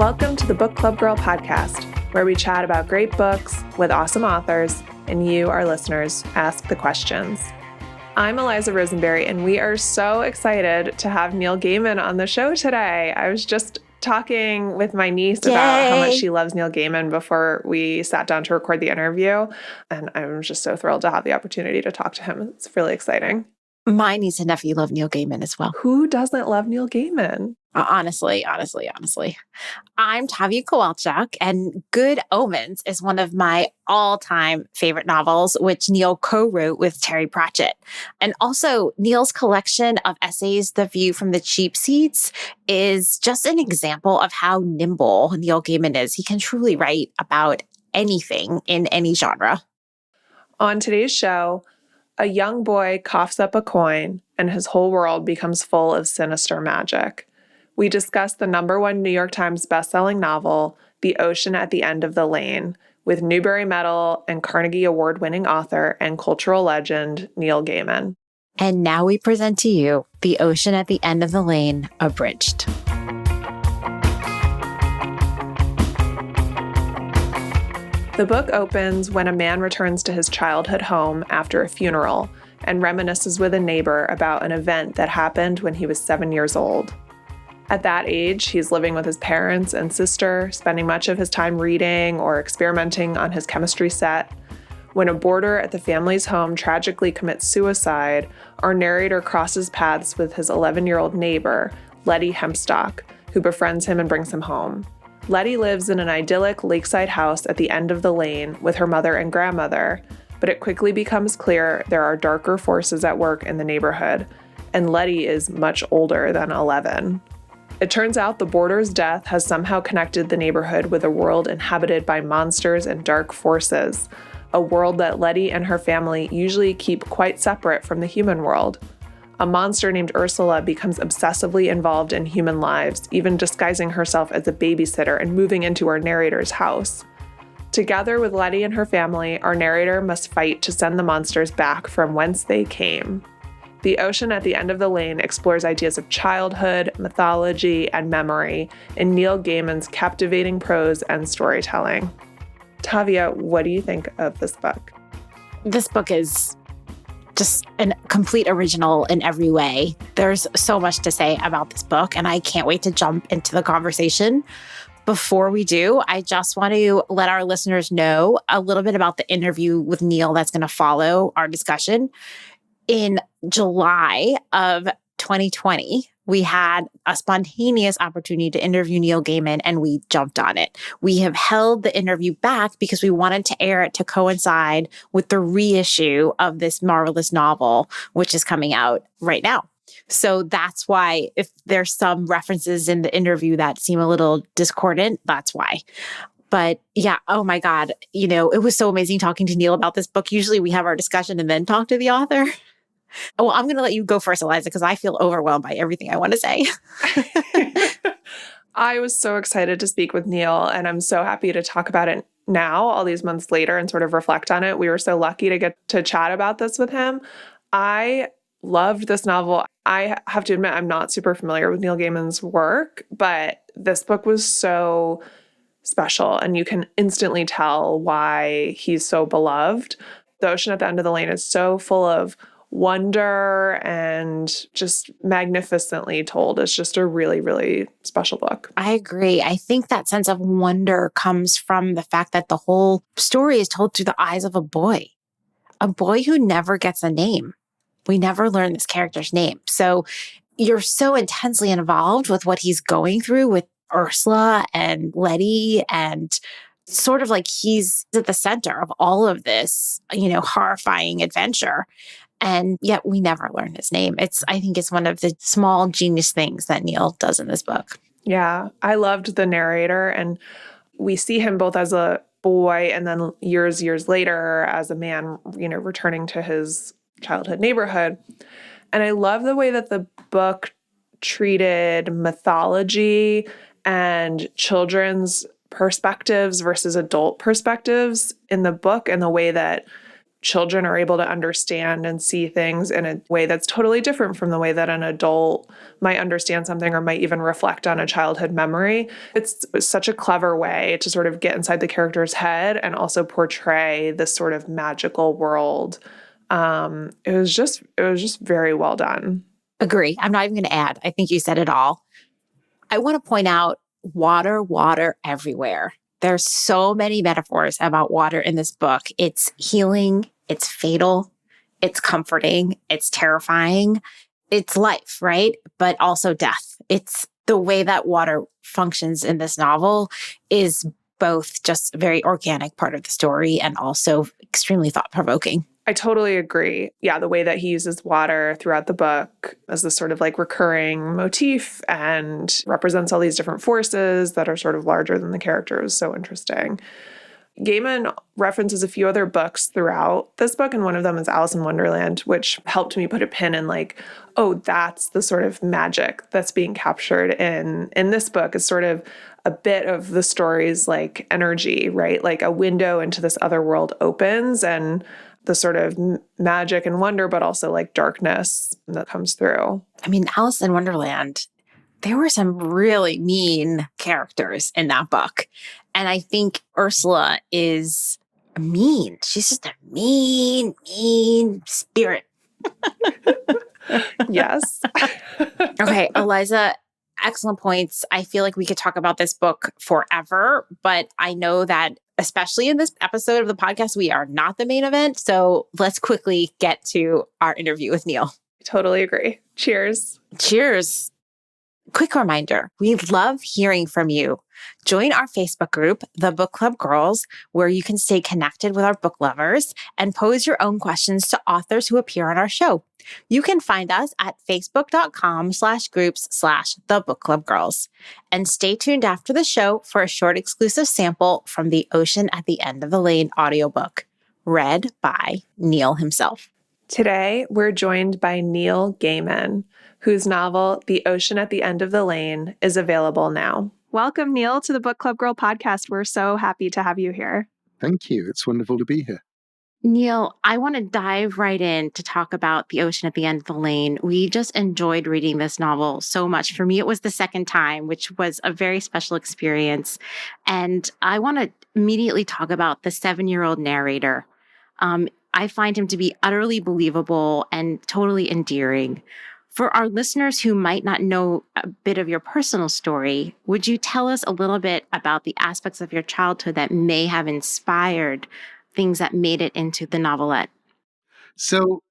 Welcome to the Book Club Girl podcast, where we chat about great books with awesome authors, and you, our listeners, ask the questions. I'm Eliza Rosenberry, and we are so excited to have Neil Gaiman on the show today. I was just talking with my niece about how much she loves Neil Gaiman before we sat down to record the interview, and I'm just so thrilled to have the opportunity to talk to him. It's really exciting. My niece and nephew love Neil Gaiman as well. Who doesn't love Neil Gaiman? Honestly. I'm Tavia Kowalczak, and Good Omens is one of my all-time favorite novels, which Neil co-wrote with Terry Pratchett. And also, Neil's collection of essays, The View from the Cheap Seats, is just an example of how nimble Neil Gaiman is. He can truly write about anything in any genre. On today's show, a young boy coughs up a coin, and his whole world becomes full of sinister magic. We discuss the #1 New York Times bestselling novel, The Ocean at the End of the Lane, with Newbery Medal and Carnegie Award-winning author and cultural legend Neil Gaiman. And now we present to you The Ocean at the End of the Lane, abridged. The book opens when a man returns to his childhood home after a funeral and reminisces with a neighbor about an event that happened when he was 7 years old. At that age, he's living with his parents and sister, spending much of his time reading or experimenting on his chemistry set. When a boarder at the family's home tragically commits suicide, our narrator crosses paths with his 11-year-old neighbor, Letty Hempstock, who befriends him and brings him home. Letty lives in an idyllic lakeside house at the end of the lane with her mother and grandmother, but it quickly becomes clear there are darker forces at work in the neighborhood, and Letty is much older than 11. It turns out the boarder's death has somehow connected the neighborhood with a world inhabited by monsters and dark forces, a world that Letty and her family usually keep quite separate from the human world. A monster named Ursula becomes obsessively involved in human lives, even disguising herself as a babysitter and moving into our narrator's house. Together with Letty and her family, our narrator must fight to send the monsters back from whence they came. The Ocean at the End of the Lane explores ideas of childhood, mythology, and memory in Neil Gaiman's captivating prose and storytelling. Tavia, what do you think of this book? This book is just a complete original in every way. There's so much to say about this book, and I can't wait to jump into the conversation. Before we do, I just want to let our listeners know a little bit about the interview with Neil that's going to follow our discussion. In July of 2020, we had a spontaneous opportunity to interview Neil Gaiman, and we jumped on it. We have held the interview back because we wanted to air it to coincide with the reissue of this marvelous novel, which is coming out right now. So that's why, if there's some references in the interview that seem a little discordant, that's why. But yeah, oh my God, it was so amazing talking to Neil about this book. Usually we have our discussion and then talk to the author. Well, I'm going to let you go first, Eliza, because I feel overwhelmed by everything I want to say. I was so excited to speak with Neil, and I'm so happy to talk about it now, all these months later, and sort of reflect on it. We were so lucky to get to chat about this with him. I loved this novel. I have to admit, I'm not super familiar with Neil Gaiman's work, but this book was so special, and you can instantly tell why he's so beloved. The Ocean at the End of the Lane is so full of wonder and just magnificently told. It's just a really, really special book. I agree. I think that sense of wonder comes from the fact that the whole story is told through the eyes of a boy who never gets a name. We never learn this character's name. So you're so intensely involved with what he's going through with Ursula and Letty, and sort of like he's at the center of all of this, horrifying adventure. And yet we never learn his name. I think it's one of the small genius things that Neil does in this book. Yeah, I loved the narrator, and we see him both as a boy and then years later as a man, returning to his childhood neighborhood. And I love the way that the book treated mythology and children's perspectives versus adult perspectives in the book, and the way that children are able to understand and see things in a way that's totally different from the way that an adult might understand something or might even reflect on a childhood memory. It's such a clever way to sort of get inside the character's head and also portray this sort of magical world. It was just very well done. Agree. I'm not even going to add. I think you said it all. I want to point out water, water everywhere. There's so many metaphors about water in this book. It's healing, it's fatal, it's comforting, it's terrifying, it's life, right? But also death. It's the way that water functions in this novel is both just a very organic part of the story and also extremely thought-provoking. I totally agree. Yeah, the way that he uses water throughout the book as this sort of like recurring motif and represents all these different forces that are sort of larger than the character is so interesting. Gaiman references a few other books throughout this book, and one of them is Alice in Wonderland, which helped me put a pin in like, oh, that's the sort of magic that's being captured in this book, is sort of a bit of the story's like energy, right? Like a window into this other world opens and the sort of magic and wonder, but also like darkness that comes through. I mean, Alice in Wonderland, there were some really mean characters in that book. And I think Ursula is mean. She's just a mean, mean spirit. Yes. Okay, Eliza, excellent points. I feel like we could talk about this book forever, but I know that especially in this episode of the podcast, we are not the main event. So let's quickly get to our interview with Neil. Totally agree. Cheers. Cheers. Quick reminder, we love hearing from you. Join our Facebook group, The Book Club Girls, where you can stay connected with our book lovers and pose your own questions to authors who appear on our show. You can find us at facebook.com/groups/The Book Club Girls. And stay tuned after the show for a short exclusive sample from The Ocean at the End of the Lane audiobook, read by Neil himself. Today, we're joined by Neil Gaiman, whose novel, The Ocean at the End of the Lane, is available now. Welcome, Neil, to the Book Club Girl podcast. We're so happy to have you here. Thank you. It's wonderful to be here. Neil, I want to dive right in to talk about The Ocean at the End of the Lane. We just enjoyed reading this novel so much. For me, it was the second time, which was a very special experience. And I want to immediately talk about the 7-year-old narrator. I find him to be utterly believable and totally endearing. For our listeners who might not know a bit of your personal story, would you tell us a little bit about the aspects of your childhood that may have inspired things that made it into the novelette? So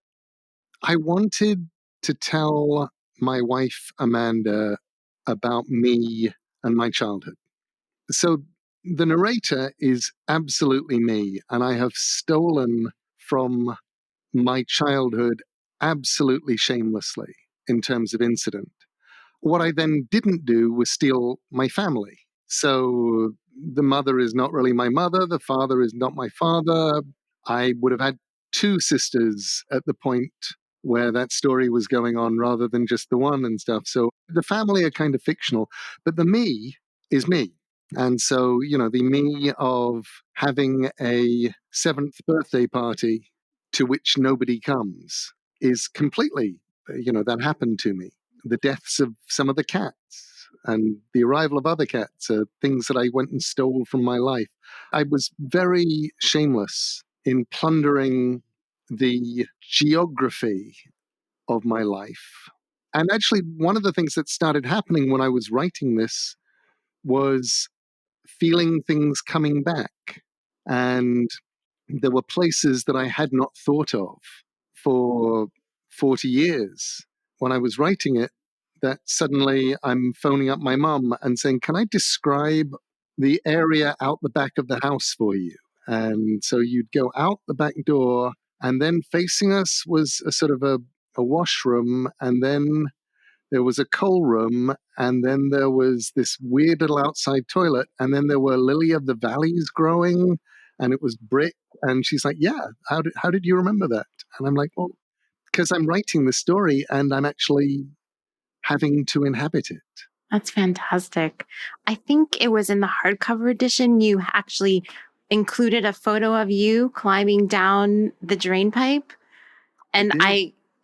I wanted to tell my wife, Amanda, about me and my childhood. So the narrator is absolutely me, and I have stolen from my childhood absolutely shamelessly in terms of incident. What I then didn't do was steal my family. So the mother is not really my mother, the father is not my father. I would have had 2 sisters at the point where that story was going on rather than just the one and stuff. So the family are kind of fictional, but the me is me. And so, the me of having a 7th birthday party to which nobody comes is completely, that happened to me. The deaths of some of the cats and the arrival of other cats are things that I went and stole from my life. I was very shameless in plundering the geography of my life. And actually, one of the things that started happening when I was writing this was feeling things coming back. And there were places that I had not thought of for 40 years when I was writing it, that suddenly I'm phoning up my mum and saying, can I describe the area out the back of the house for you? And so you'd go out the back door, and then facing us was a sort of a washroom, and then there was a coal room, and then there was this weird little outside toilet, and then there were lily of the valleys growing, and it was brick. And she's like, yeah, how did you remember that? And I'm like, well, because I'm writing the story and I'm actually having to inhabit it. That's fantastic. I think it was in the hardcover edition, you actually included a photo of you climbing down the drain pipe. And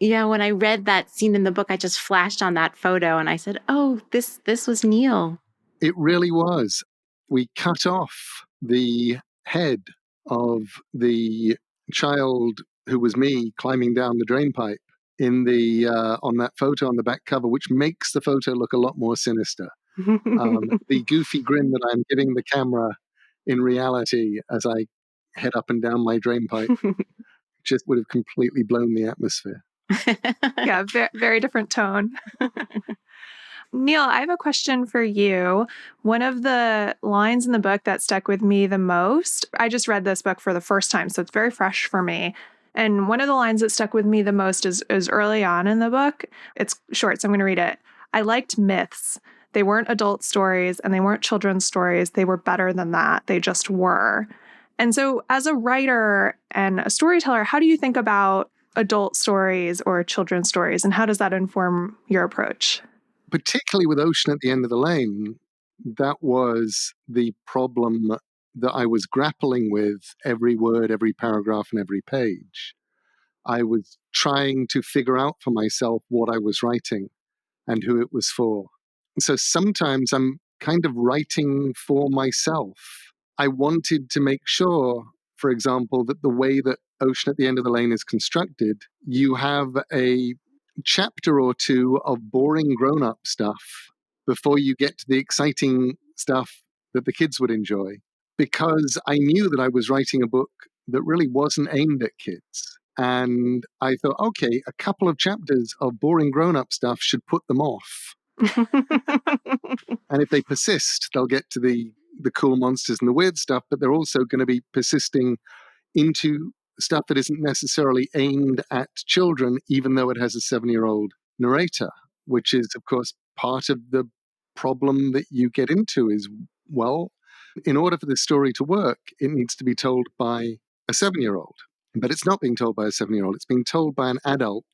when I read that scene in the book, I just flashed on that photo and I said, oh, this was Neil. It really was. We cut off the head of the child who was me climbing down the drain pipe in the on that photo on the back cover, which makes the photo look a lot more sinister. The goofy grin that I'm giving the camera in reality as I head up and down my drain pipe just would have completely blown the atmosphere. Yeah, very different tone. Neil, I have a question for you. One of the lines in the book that stuck with me the most, I just read this book for the first time, so it's very fresh for me. And one of the lines that stuck with me the most is early on in the book. It's short, so I'm going to read it. I liked myths. They weren't adult stories and they weren't children's stories. They were better than that. They just were. And so as a writer and a storyteller, how do you think about adult stories or children's stories, and how does that inform your approach? Particularly with Ocean at the End of the Lane, that was the problem that I was grappling with every word, every paragraph, and every page. I was trying to figure out for myself what I was writing and who it was for. So sometimes I'm kind of writing for myself. I wanted to make sure, for example, that the way that Ocean at the End of the Lane is constructed, you have a chapter or two of boring grown-up stuff before you get to the exciting stuff that the kids would enjoy. Because I knew that I was writing a book that really wasn't aimed at kids. And I thought, okay, a couple of chapters of boring grown-up stuff should put them off. And if they persist, they'll get to the cool monsters and the weird stuff, but they're also going to be persisting into stuff that isn't necessarily aimed at children, even though it has a 7-year-old narrator, which is, of course, part of the problem that you get into is, well, in order for this story to work, it needs to be told by a 7-year-old. But it's not being told by a 7-year-old. It's being told by an adult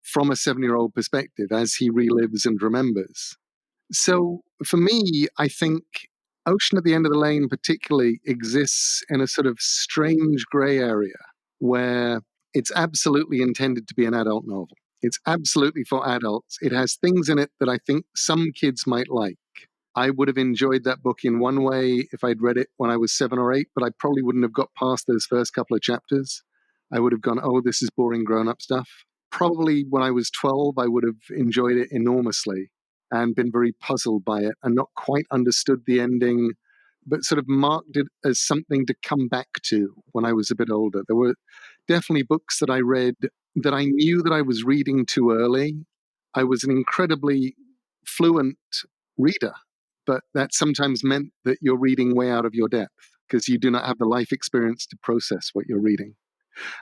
from a 7-year-old perspective as he relives and remembers. So for me, I think Ocean at the End of the Lane particularly exists in a sort of strange gray area where it's absolutely intended to be an adult novel. It's absolutely for adults. It has things in it that I think some kids might like. I would have enjoyed that book in one way if I'd read it when I was 7 or 8, but I probably wouldn't have got past those first couple of chapters. I would have gone, oh, this is boring grown-up stuff. Probably when I was 12, I would have enjoyed it enormously and been very puzzled by it and not quite understood the ending, but sort of marked it as something to come back to when I was a bit older. There were definitely books that I read that I knew that I was reading too early. I was an incredibly fluent reader, but that sometimes meant that you're reading way out of your depth because you do not have the life experience to process what you're reading.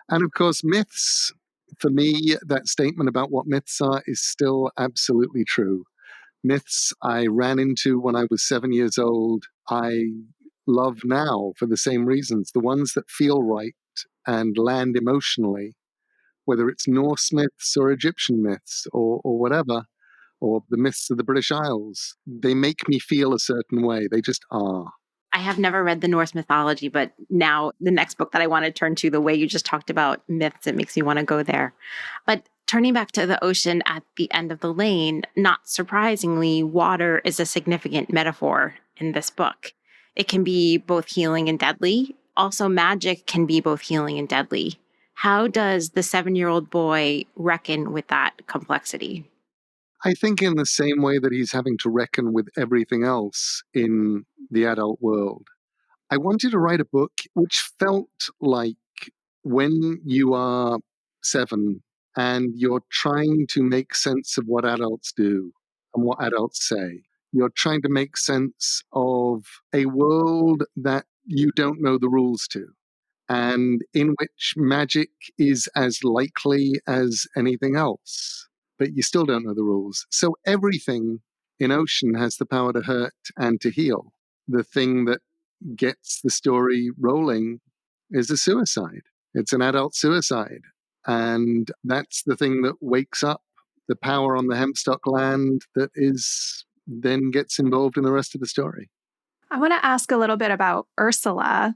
And of course, myths, for me, that statement about what myths are is still absolutely true. Myths I ran into when I was 7 years old, I love now for the same reasons. The ones that feel right and land emotionally, whether it's Norse myths or Egyptian myths or whatever, or the myths of the British Isles, they make me feel a certain way. They just are. I have never read the Norse mythology, but now the next book that I want to turn to, the way you just talked about myths, it makes me want to go there. But turning back to the ocean at the end of the lane, not surprisingly, water is a significant metaphor in this book. It can be both healing and deadly. Also, magic can be both healing and deadly. How does the 7-year-old boy reckon with that complexity? I think in the same way that he's having to reckon with everything else in the adult world. I wanted to write a book which felt like when you are 7 and you're trying to make sense of what adults do and what adults say. You're trying to make sense of a world that you don't know the rules to, and in which magic is as likely as anything else, but you still don't know the rules. So everything in Ocean has the power to hurt and to heal. The thing that gets the story rolling is a suicide. It's an adult suicide. And that's the thing that wakes up the power on the Hempstock land that is then gets involved in the rest of the story. I want to ask a little bit about Ursula.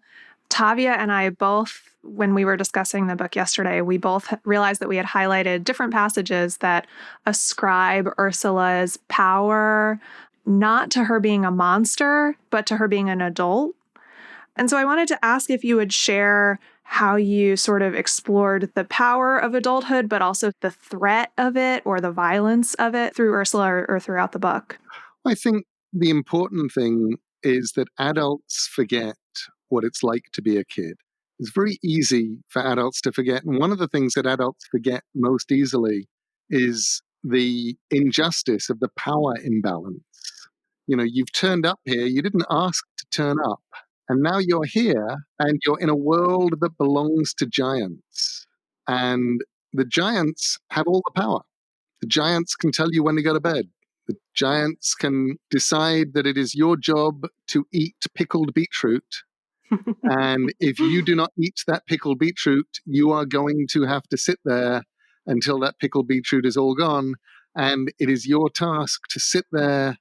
Tavia and I both, when we were discussing the book yesterday, we both realized that we had highlighted different passages that ascribe Ursula's power not to her being a monster, but to her being an adult. And so I wanted to ask if you would share how you sort of explored the power of adulthood, but also the threat of it or the violence of it through Ursula or throughout the book. I think the important thing is that adults forget what it's like to be a kid. It's very easy for adults to forget. And one of the things that adults forget most easily is the injustice of the power imbalance. You've turned up here, you didn't ask to turn up. And now you're here and you're in a world that belongs to giants. And the giants have all the power. The giants can tell you when to go to bed. The giants can decide that it is your job to eat pickled beetroot. And if you do not eat that pickled beetroot, you are going to have to sit there until that pickled beetroot is all gone. And it is your task to sit there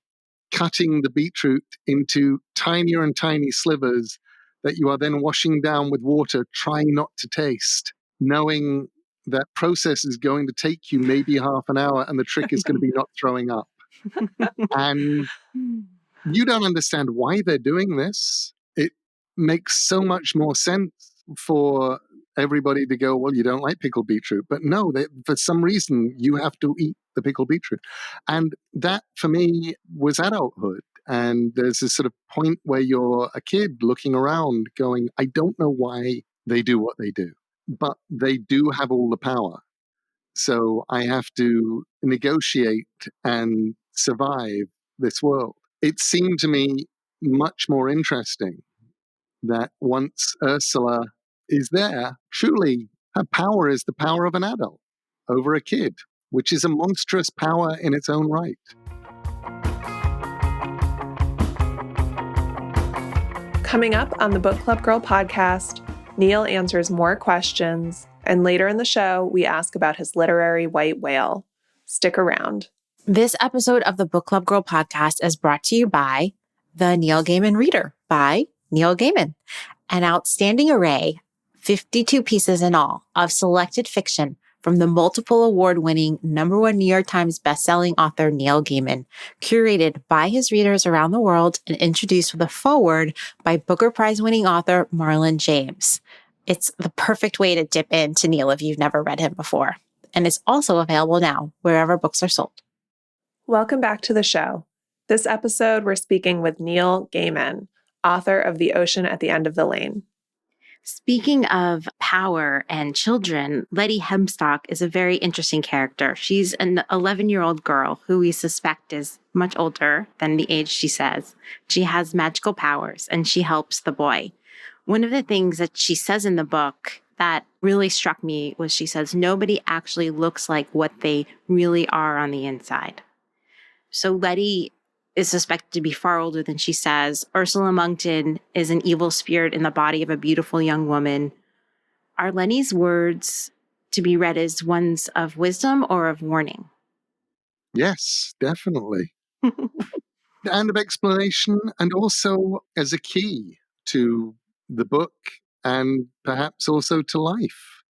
cutting the beetroot into tinier and tiny slivers that you are then washing down with water, trying not to taste, knowing that process is going to take you maybe half an hour and the trick is going to be not throwing up. And you don't understand why they're doing this. It makes so much more sense for everybody to go, well, you don't like pickled beetroot. But no, for some reason, you have to eat the pickled beetroot. And that, for me, was adulthood. And there's this sort of point where you're a kid looking around going, I don't know why they do what they do, but they do have all the power. So I have to negotiate and survive this world. It seemed to me much more interesting that once Ursula is there, truly her power is the power of an adult over a kid, which is a monstrous power in its own right. Coming up on the Book Club Girl podcast, Neil answers more questions, and later in the show, we ask about his literary white whale. Stick around. This episode of the Book Club Girl podcast is brought to you by The Neil Gaiman Reader by Neil Gaiman, an outstanding array, 52 pieces in all, of selected fiction from the multiple award-winning #1 New York Times bestselling author Neil Gaiman, curated by his readers around the world and introduced with a foreword by Booker Prize-winning author Marlon James. It's the perfect way to dip into Neil if you've never read him before. And it's also available now wherever books are sold. Welcome back to the show. This episode, we're speaking with Neil Gaiman, author of The Ocean at the End of the Lane. Speaking of power and children, Letty Hemstock is a very interesting character. She's an 11-year-old girl who we suspect is much older than the age she says. She has magical powers and she helps the boy. One of the things that she says in the book that really struck me was she says, nobody actually looks like what they really are on the inside. So Letty is suspected to be far older than she says. Ursula Monkton is an evil spirit in the body of a beautiful young woman. Are Lenny's words to be read as ones of wisdom or of warning? Yes, definitely. And of explanation, and also as a key to the book and perhaps also to life.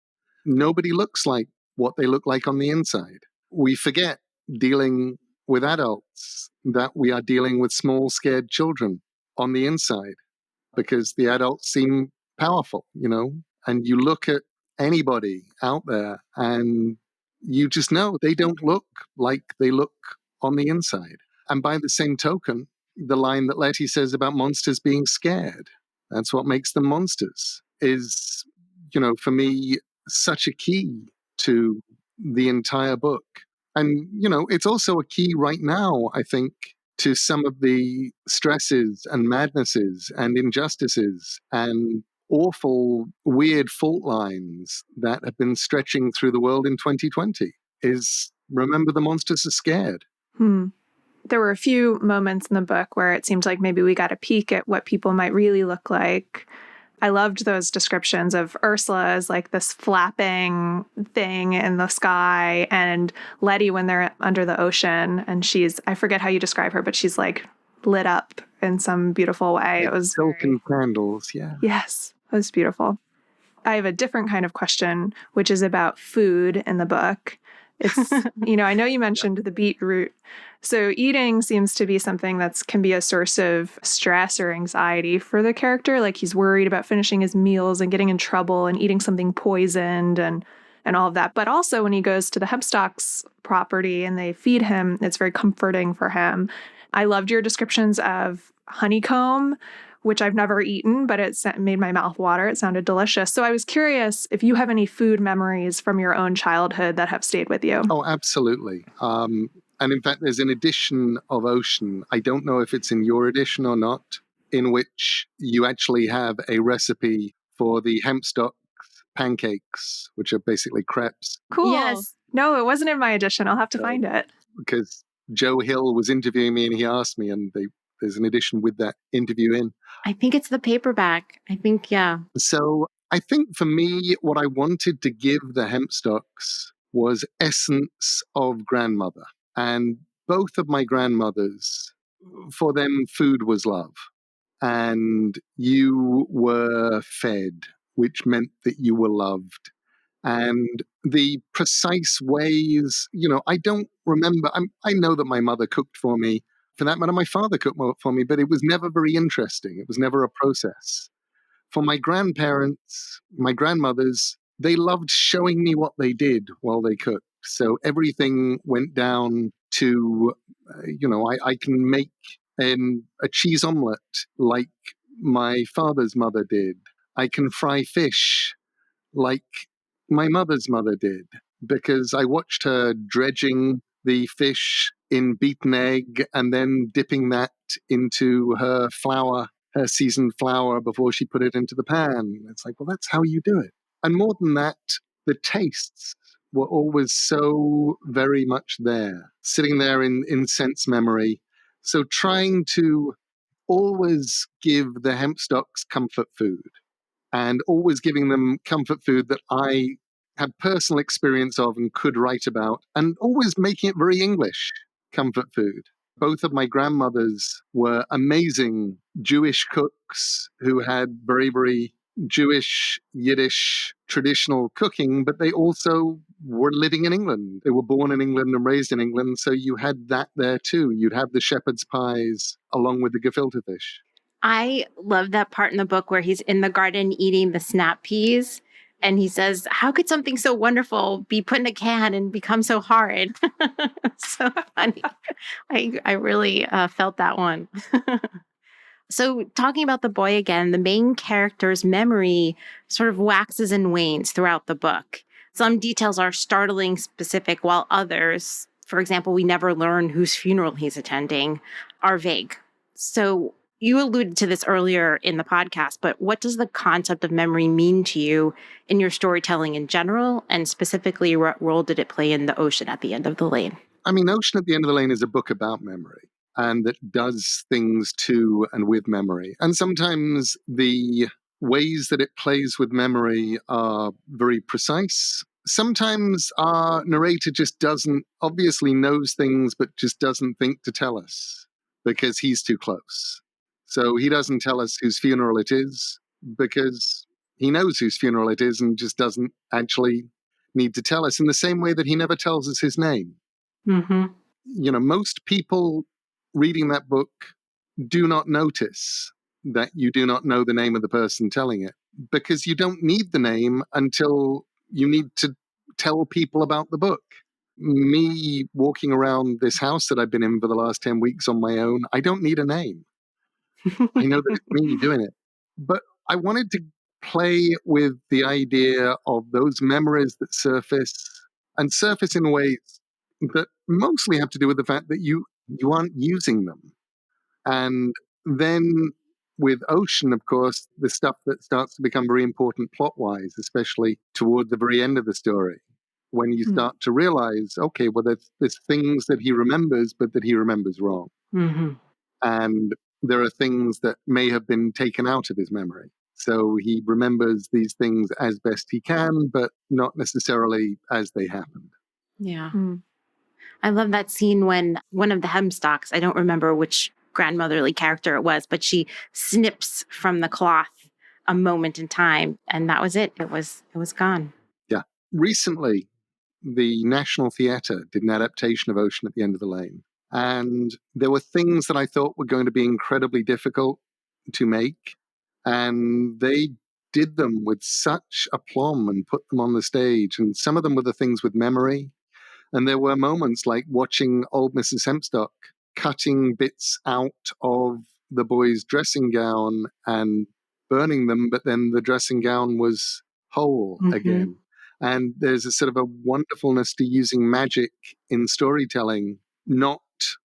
Nobody looks like what they look like on the inside. We forget, dealing with adults, that we are dealing with small, scared children on the inside because the adults seem powerful, and you look at anybody out there and you just know they don't look like they look on the inside. And by the same token, the line that Letty says about monsters being scared, that's what makes them monsters, is, for me, such a key to the entire book. And, it's also a key right now, I think, to some of the stresses and madnesses and injustices and awful, weird fault lines that have been stretching through the world in 2020 is remember the monsters are scared. There were a few moments in the book where it seemed like maybe we got a peek at what people might really look like. I loved those descriptions of Ursula as like this flapping thing in the sky, and Letty when they're under the ocean, and I forget how you describe her, but she's like lit up in some beautiful way. Like it was silken candles, yeah. Yes. That was beautiful. I have a different kind of question, which is about food in the book. It's, I know you mentioned the beetroot. So eating seems to be something that can be a source of stress or anxiety for the character. Like he's worried about finishing his meals and getting in trouble and eating something poisoned and all of that. But also when he goes to the Hempstocks property and they feed him, it's very comforting for him. I loved your descriptions of honeycomb, which I've never eaten, but it made my mouth water. It sounded delicious. So I was curious if you have any food memories from your own childhood that have stayed with you. Oh, absolutely. And in fact, there's an edition of Ocean. I don't know if it's in your edition or not, in which you actually have a recipe for the Hempstock pancakes, which are basically crepes. Cool. Yes. No, it wasn't in my edition. I'll have to find it. Because Joe Hill was interviewing me and he asked me, and there's an edition with that interview in. I think it's the paperback. I think, yeah. So I think for me, what I wanted to give the Hempstocks was essence of grandmother. And both of my grandmothers, for them, food was love. And you were fed, which meant that you were loved. And the precise ways, I don't remember. I know that my mother cooked for me. For that matter, my father cooked for me, but it was never very interesting. It was never a process. For my grandparents, my grandmothers, they loved showing me what they did while they cooked. So everything went down to, I can make a cheese omelette like my father's mother did. I can fry fish like my mother's mother did, because I watched her dredging the fish in beaten egg and then dipping that into her flour, her seasoned flour, before she put it into the pan. It's like, well, that's how you do it. And more than that, the tastes were always so very much there, sitting there in sense memory. So trying to always give the Hempstocks comfort food, and always giving them comfort food that I had personal experience of and could write about, and always making it very English comfort food. Both of my grandmothers were amazing Jewish cooks who had very, very Jewish, Yiddish, traditional cooking, but they also were living in England. They were born in England and raised in England, so you had that there too. You'd have the shepherd's pies along with the gefilte fish. I love that part in the book where he's in the garden eating the snap peas. And he says, how could something so wonderful be put in a can and become so hard? So funny. I really felt that one. So talking about the boy again, the main character's memory sort of waxes and wanes throughout the book. Some details are startling specific, while others, for example, we never learn whose funeral he's attending, are vague. So you alluded to this earlier in the podcast, but what does the concept of memory mean to you in your storytelling in general? And specifically, what role did it play in The Ocean at the End of the Lane? I mean, Ocean at the End of the Lane is a book about memory, and that does things to and with memory. And sometimes the ways that it plays with memory are very precise. Sometimes our narrator just obviously knows things, but just doesn't think to tell us because he's too close. So he doesn't tell us whose funeral it is because he knows whose funeral it is and just doesn't actually need to tell us, in the same way that he never tells us his name. Mm-hmm. Most people reading that book do not notice that you do not know the name of the person telling it, because you don't need the name until you need to tell people about the book. Me walking around this house that I've been in for the last 10 weeks on my own, I don't need a name. I know that it's me doing it. But I wanted to play with the idea of those memories that surface in ways that mostly have to do with the fact that you aren't using them. And then with Ocean, of course, the stuff that starts to become very important plot-wise, especially toward the very end of the story, when you start to realize, okay, well, there's things that he remembers, but that he remembers wrong. Mm-hmm. And there are things that may have been taken out of his memory. So he remembers these things as best he can, but not necessarily as they happened. Yeah. I love that scene when one of the Hempstocks, I don't remember which grandmotherly character it was, but she snips from the cloth a moment in time, and that was it. It was gone. Yeah. Recently, the National Theatre did an adaptation of Ocean at the End of the Lane. And there were things that I thought were going to be incredibly difficult to make. And they did them with such aplomb and put them on the stage. And some of them were the things with memory. And there were moments like watching old Mrs. Hempstock cutting bits out of the boy's dressing gown and burning them, but then the dressing gown was whole again. And there's a sort of a wonderfulness to using magic in storytelling, not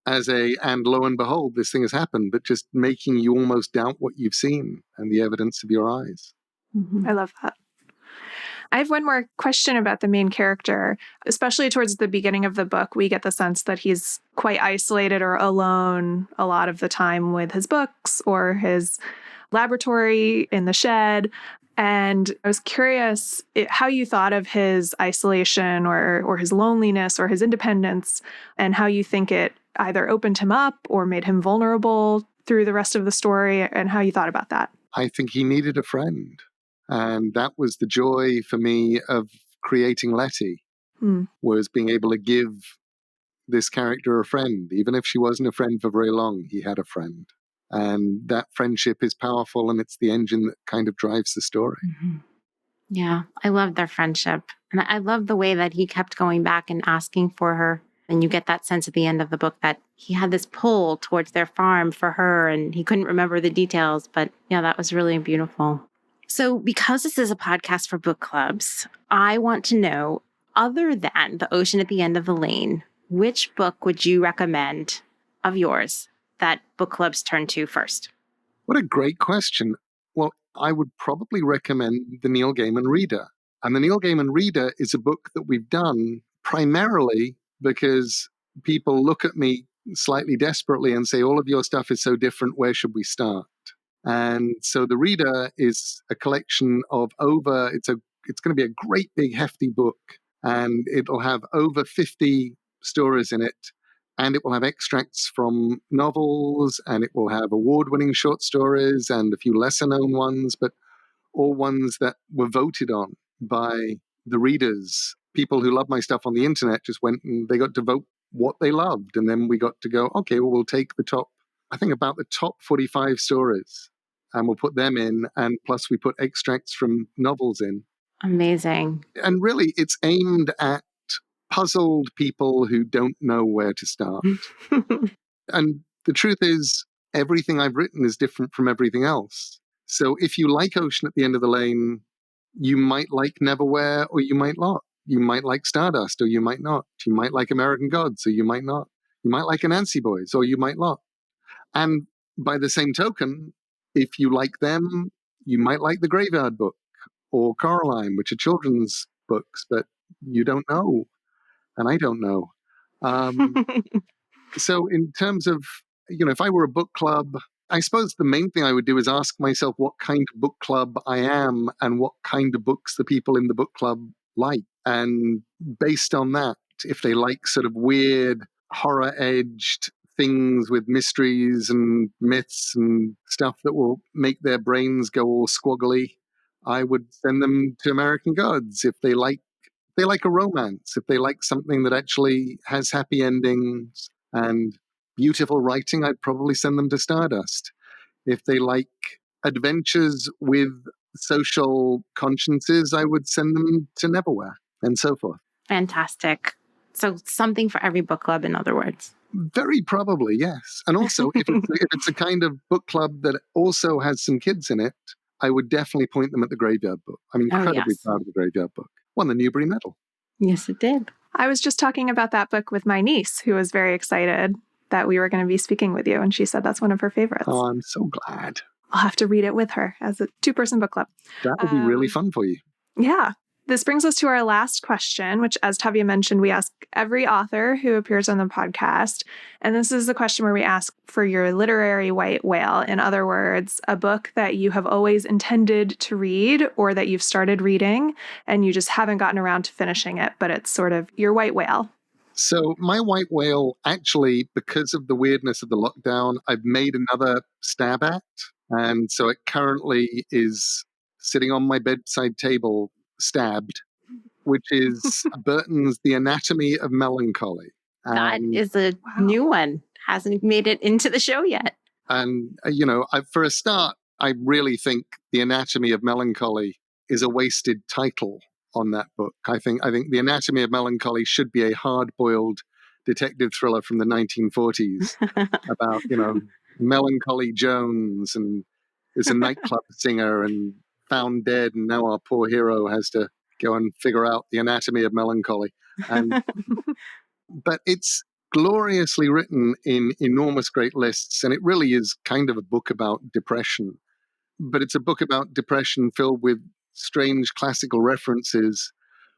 as and lo and behold, this thing has happened, but just making you almost doubt what you've seen and the evidence of your eyes. I love that. I have one more question about the main character. Especially towards the beginning of the book, we get the sense that he's quite isolated or alone a lot of the time with his books or his laboratory in the shed. And I was curious how you thought of his isolation or his loneliness or his independence, and how you think it either opened him up or made him vulnerable through the rest of the story, and how you thought about that. I think he needed a friend. And that was the joy for me of creating Letty, was being able to give this character a friend. Even if she wasn't a friend for very long, he had a friend. And that friendship is powerful, and it's the engine that kind of drives the story. Yeah, I love their friendship. And I love the way that he kept going back and asking for her. And you get that sense at the end of the book that he had this pull towards their farm for her, and he couldn't remember the details. But yeah, that was really beautiful. So because this is a podcast for book clubs, I want to know, other than The Ocean at the End of the Lane, which book would you recommend of yours that book clubs turn to first? What a great question. Well, I would probably recommend the Neil Gaiman Reader. And the Neil Gaiman Reader is a book that we've done primarily because people look at me slightly desperately and say, all of your stuff is so different, where should we start? And so the Reader is a collection of it's going to be a great big hefty book, and it'll have over 50 stories in it, and it will have extracts from novels, and it will have award-winning short stories and a few lesser-known ones, but all ones that were voted on by the readers. People who love my stuff on the internet just went and they got to vote what they loved, and then we got to go, okay, well, we'll take about the top 45 stories, and we'll put them in, and plus we put extracts from novels in. Amazing. And really, it's aimed at puzzled people who don't know where to start. And the truth is, everything I've written is different from everything else. So if you like Ocean at the End of the Lane, you might like Neverwhere, or you might not. You might like Stardust, or you might not. You might like American Gods, or you might not. You might like Anansi Boys, or you might not. And by the same token, if you like them, you might like The Graveyard Book or Coraline, which are children's books, but you don't know. And I don't know. So in terms of, if I were a book club, I suppose the main thing I would do is ask myself what kind of book club I am and what kind of books the people in the book club like. And based on that, if they like sort of weird, horror-edged things with mysteries and myths and stuff that will make their brains go all squaggly, I would send them to American Gods. If they like a romance, if they like something that actually has happy endings and beautiful writing, I'd probably send them to Stardust. If they like adventures with social consciences, I would send them to Neverwhere, and so forth. Fantastic. So something for every book club, in other words. Very probably, yes. And also, if it's a kind of book club that also has some kids in it, I would definitely point them at The Graveyard Book. I'm incredibly proud of The Graveyard Book. Won the Newbery Medal. Yes, it did. I was just talking about that book with my niece, who was very excited that we were going to be speaking with you. And she said that's one of her favorites. Oh, I'm so glad. I'll have to read it with her as a 2-person book club. That would be really fun for you. Yeah. This brings us to our last question, which, as Tavia mentioned, we ask every author who appears on the podcast. And this is the question where we ask for your literary white whale. In other words, a book that you have always intended to read or that you've started reading and you just haven't gotten around to finishing it, but it's sort of your white whale. So my white whale, actually, because of the weirdness of the lockdown, I've made another stab at. And so it currently is sitting on my bedside table, stabbed, which is Burton's The Anatomy of Melancholy. That is a new one. Hasn't made it into the show yet. And, for a start, I really think The Anatomy of Melancholy is a wasted title on that book. I think The Anatomy of Melancholy should be a hard-boiled detective thriller from the 1940s about, Melancholy Jones, and is a nightclub singer and found dead, and now our poor hero has to go and figure out the anatomy of melancholy. But it's gloriously written in enormous great lists, and it really is kind of a book about depression. But it's a book about depression filled with strange classical references,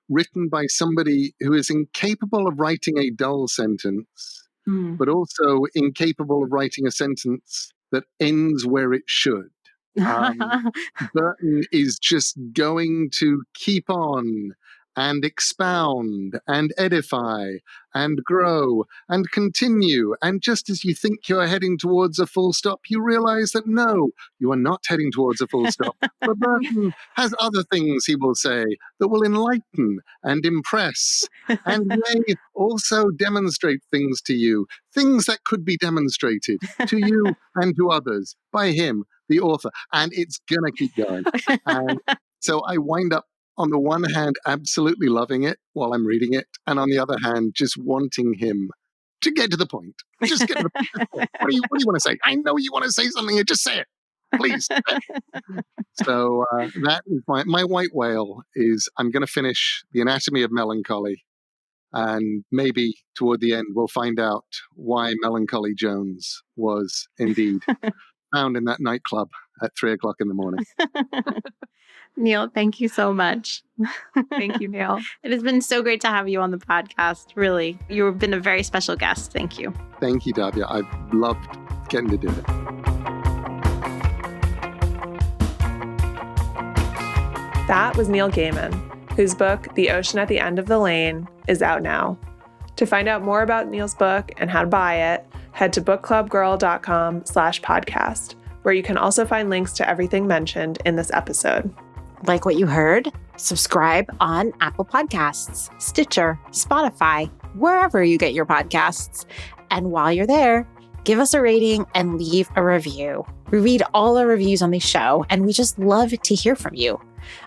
written by somebody who is incapable of writing a dull sentence, but also incapable of writing a sentence that ends where it should. Burton is just going to keep on and expound and edify and grow and continue. And just as you think you're heading towards a full stop, you realize that no, you are not heading towards a full stop. But Burton has other things he will say that will enlighten and impress and may also demonstrate things to you, things that could be demonstrated to you and to others by him, the author. And it's going to keep going. And so I wind up, on the one hand, absolutely loving it while I'm reading it, and on the other hand, just wanting him to get to the point. Just get to the point. What do you want to say? I know you want to say something, and just say it. Please. So that is my white whale is I'm going to finish The Anatomy of Melancholy, and maybe toward the end we'll find out why Melancholy Jones was indeed found in that nightclub at 3:00 in the morning. Neil, thank you so much. Thank you, Neil. It has been so great to have you on the podcast. Really, you've been a very special guest. Thank you. Thank you, Davia. I've loved getting to do it. That was Neil Gaiman, whose book, The Ocean at the End of the Lane, is out now. To find out more about Neil's book and how to buy it, head to bookclubgirl.com/podcast, where you can also find links to everything mentioned in this episode. Like what you heard? Subscribe on Apple Podcasts, Stitcher, Spotify, wherever you get your podcasts. And while you're there, give us a rating and leave a review. We read all our reviews on the show, and we just love to hear from you.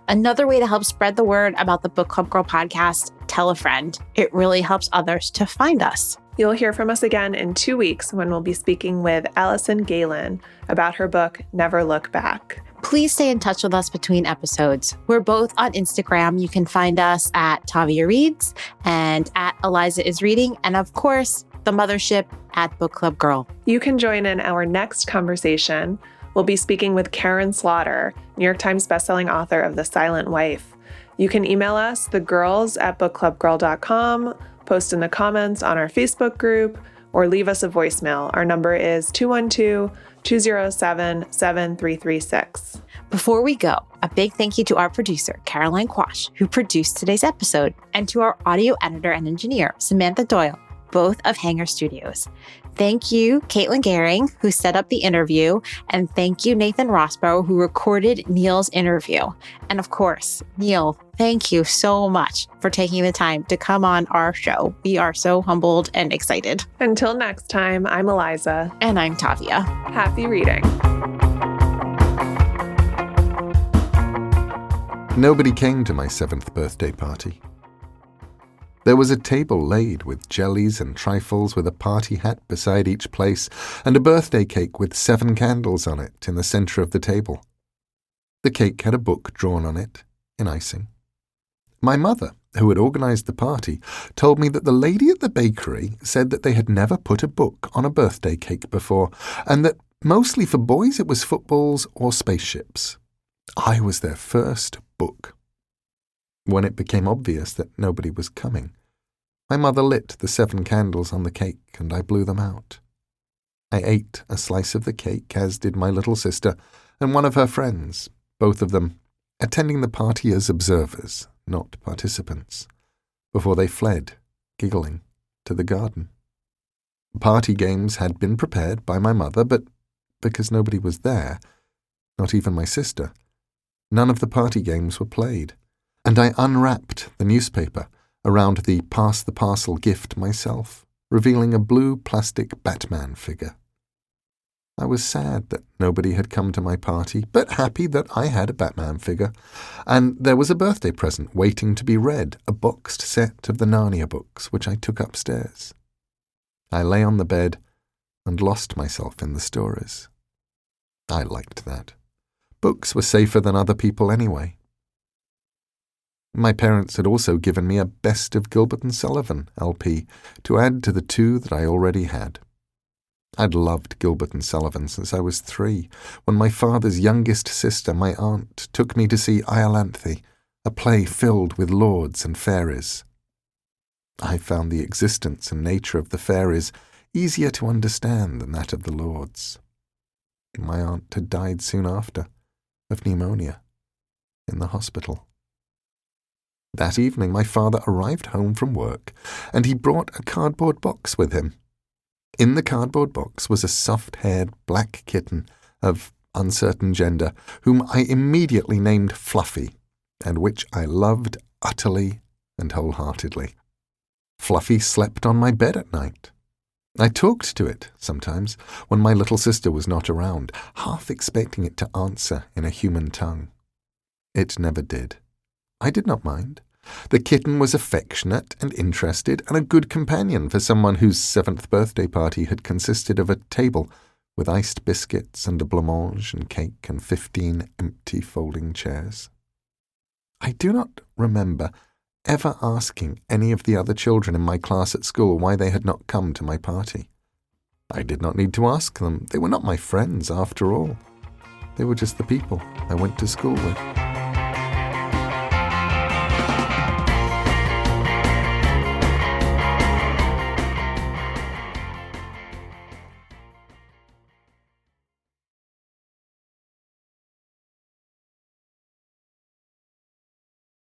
Another way to help spread the word about the Book Club Girl podcast, tell a friend. It really helps others to find us. You'll hear from us again in 2 weeks when we'll be speaking with Allison Galen about her book, Never Look Back. Please stay in touch with us between episodes. We're both on Instagram. You can find us at Tavia Reads and at Eliza is Reading. And of course, the mothership at Book Club Girl. You can join in our next conversation. We'll be speaking with Karen Slaughter, New York Times bestselling author of The Silent Wife. You can email us, thegirls@bookclubgirl.com, post in the comments on our Facebook group, or leave us a voicemail. Our number is 212-207-7336. Before we go, a big thank you to our producer, Caroline Quash, who produced today's episode, and to our audio editor and engineer, Samantha Doyle, both of Hanger Studios. Thank you, Caitlin Gehring, who set up the interview, and thank you, Nathan Rossborough, who recorded Neil's interview. And of course, Neil, thank you so much for taking the time to come on our show. We are so humbled and excited. Until next time, I'm Eliza. And I'm Tavia. Happy reading. Nobody came to my 7th birthday party. There was a table laid with jellies and trifles with a party hat beside each place and a birthday cake with 7 candles on it in the center of the table. The cake had a book drawn on it, in icing. My mother, who had organized the party, told me that the lady at the bakery said that they had never put a book on a birthday cake before, and that mostly for boys it was footballs or spaceships. I was their first book. When it became obvious that nobody was coming, my mother lit the 7 candles on the cake and I blew them out. I ate a slice of the cake, as did my little sister and one of her friends, both of them attending the party as observers, not participants, before they fled, giggling, to the garden. Party games had been prepared by my mother, but because nobody was there, not even my sister. None of the party games were played, and I unwrapped the newspaper around the Pass the Parcel gift myself, revealing a blue plastic Batman figure. I was sad that nobody had come to my party, but happy that I had a Batman figure, and there was a birthday present waiting to be read, a boxed set of the Narnia books, which I took upstairs. I lay on the bed and lost myself in the stories. I liked that. Books were safer than other people anyway. My parents had also given me a Best of Gilbert and Sullivan LP to add to the 2 that I already had. I'd loved Gilbert and Sullivan since I was 3, when my father's youngest sister, my aunt, took me to see Iolanthe, a play filled with lords and fairies. I found the existence and nature of the fairies easier to understand than that of the lords. My aunt had died soon after, of pneumonia, in the hospital. That evening my father arrived home from work, and he brought a cardboard box with him. In the cardboard box was a soft-haired black kitten of uncertain gender, whom I immediately named Fluffy, and which I loved utterly and wholeheartedly. Fluffy slept on my bed at night. I talked to it sometimes when my little sister was not around, half expecting it to answer in a human tongue. It never did. I did not mind. The kitten was affectionate and interested, and a good companion for someone whose 7th birthday party had consisted of a table with iced biscuits and a blancmange and cake and 15 empty folding chairs. I do not remember ever asking any of the other children in my class at school why they had not come to my party. I did not need to ask them. They were not my friends, after all. They were just the people I went to school with.